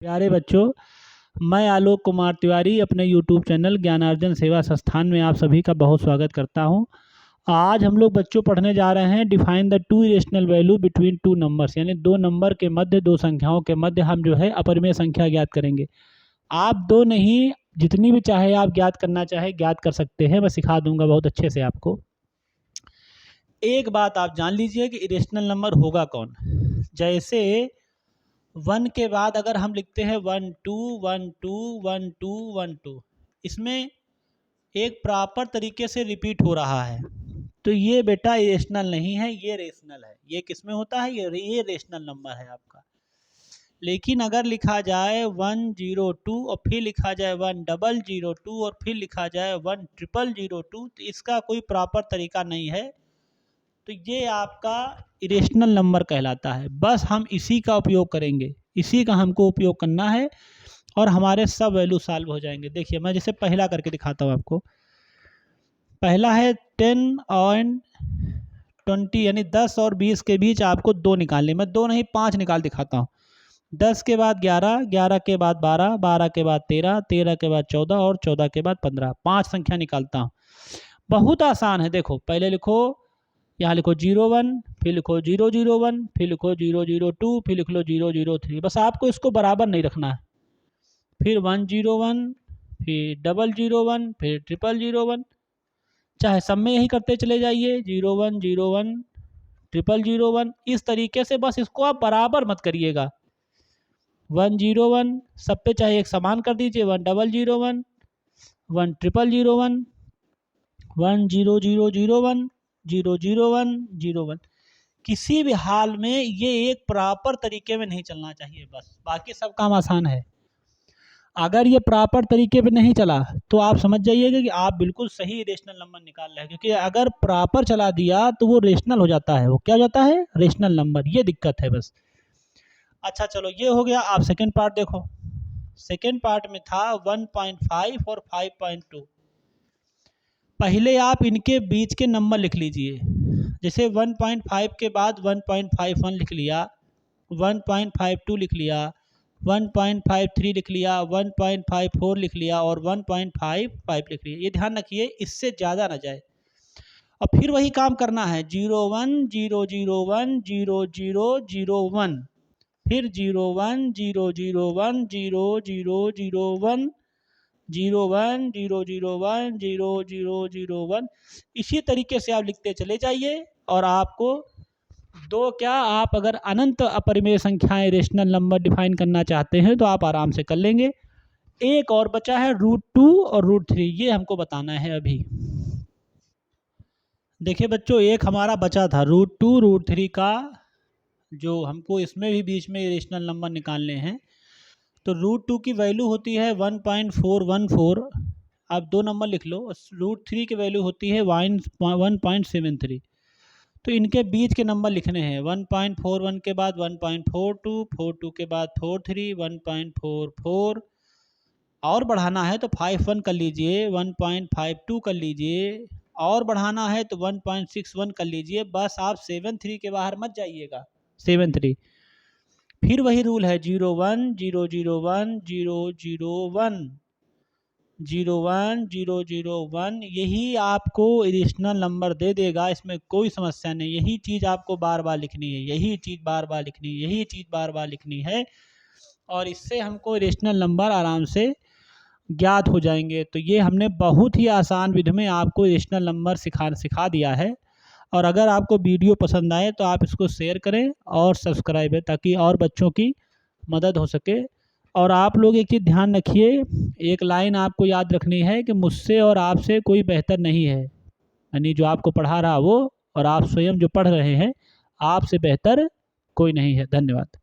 प्यारे बच्चों, मैं आलोक कुमार तिवारी अपने यूट्यूब चैनल ज्ञानार्जन सेवा संस्थान में आप सभी का बहुत स्वागत करता हूं। आज हम लोग बच्चों पढ़ने जा रहे हैं define the two irrational value between two numbers, यानी दो नंबर के मध्य, दो संख्याओं के मध्य हम जो है अपरिमेय संख्या ज्ञात करेंगे। आप दो नहीं, जितनी भी चाहे आप ज्ञात करना चाहे ज्ञात कर सकते हैं, मैं सिखा दूंगा बहुत अच्छे से आपको। एक बात आप जान लीजिए कि इरेशनल नंबर होगा कौन। जैसे 1 के बाद अगर हम लिखते हैं 1 2 1 2 1 2 1 2, इसमें एक प्रॉपर तरीके से रिपीट हो रहा है, तो ये बेटा इरेशनल नहीं है, ये रेशनल है। ये किस में होता है? ये रेशनल नंबर है आपका। लेकिन अगर लिखा जाए 1 0 2 और फिर लिखा जाए 1 0 0 2 और फिर लिखा जाए 1 0 0 2, तो इसका कोई प्रॉपर तरीका नहीं है, तो ये आपका इरेशनल नंबर कहलाता है। बस हम इसी का उपयोग करेंगे, इसी का हमको उपयोग करना है और हमारे सब वैल्यू सॉल्व हो जाएंगे। देखिए मैं जैसे पहला करके दिखाता हूँ आपको। पहला है 10 और 20, यानी 10 और 20 के बीच आपको 2 निकालने। मैं 2 नहीं 5 निकाल दिखाता हूँ। 10 के बाद 11, 11 के बाद 12, 12 के बाद 13, 13 के बाद 14 और 14 के बाद 15, 5 संख्या निकालता हूँ। बहुत आसान है। देखो पहले लिखो, यहाँ लिखो 01, फिर लिखो 001, फिर लिखो 002, फिर लिख लो 003। बस आपको इसको बराबर नहीं रखना है। फिर 101, फिर 001, फिर 001, चाहे सब में यही करते चले जाइए। 01 01 001, इस तरीके से बस इसको आप बराबर मत करिएगा। 101 सब पे चाहे एक समान कर दीजिए। 1001, 1001, 10001, 001, किसी भी हाल में ये एक प्रॉपर तरीके में नहीं चलना चाहिए। बस बाकी सब काम आसान है। अगर ये प्रॉपर तरीके पे नहीं चला तो आप समझ जाइएगा कि आप बिल्कुल सही रेशनल नंबर निकाल रहे हैं, क्योंकि अगर प्रॉपर चला दिया तो वो रेशनल हो जाता है। वो क्या हो जाता है? Rational number. ये दिक्कत है बस। अच्छा चलो, ये हो गया। आप सेकेंड पार्ट देखो। सेकेंड पार्ट में था 1.5 और 5.2। पहले आप इनके बीच के नंबर लिख लीजिए। जैसे 1.5 के बाद 1.51 लिख लिया, 1.52 लिख लिया, 1.53 लिख लिया, 1.54 लिख लिया और 1.55 लिख लिया। ये ध्यान रखिए, इससे ज़्यादा ना जाए। और फिर वही काम करना है। 01 001 0001, फिर 01 001 0001, 01 001 0001। इसी तरीके से आप लिखते चले जाइए और आपको दो क्या, आप अगर अनंत अपरिमेय संख्याएं रेशनल नंबर डिफाइन करना चाहते हैं तो आप आराम से कर लेंगे। एक और बचा है √2 और √3, ये हमको बताना है अभी। देखिए बच्चों, एक हमारा बचा था √2 √3 का, जो हमको इसमें भी बीच में रेशनल नंबर निकालने हैं। तो √2 की वैल्यू होती है 1.414। आप दो नंबर लिख लो। √3 की वैल्यू होती है 1.73। तो इनके बीच के नंबर लिखने हैं। 1.41 के बाद 1.42, 42 के बाद 43, 1.44 और बढ़ाना है तो 51 कर लीजिए, 1.52 कर लीजिए, और बढ़ाना है तो 1.61 कर लीजिए। बस आप 73 के बाहर मत जाइएगा। 73। फिर वही रूल है 01 001 001 01 001, यही आपको इरेशनल नंबर दे देगा। इसमें कोई समस्या नहीं। यही चीज़ आपको बार बार लिखनी है, यही चीज़ बार बार लिखनी है, यही चीज़ बार बार लिखनी है, और इससे हमको इरेशनल नंबर आराम से ज्ञात हो जाएंगे। तो ये हमने बहुत ही आसान विधि में आपको इरेशनल नंबर सिखा दिया है। और अगर आपको वीडियो पसंद आए तो आप इसको शेयर करें और सब्सक्राइब है, ताकि और बच्चों की मदद हो सके। और आप लोग एक चीज़ ध्यान रखिए, एक लाइन आपको याद रखनी है कि मुझसे और आपसे कोई बेहतर नहीं है। यानी जो आपको पढ़ा रहा वो और आप स्वयं जो पढ़ रहे हैं, आपसे बेहतर कोई नहीं है। धन्यवाद।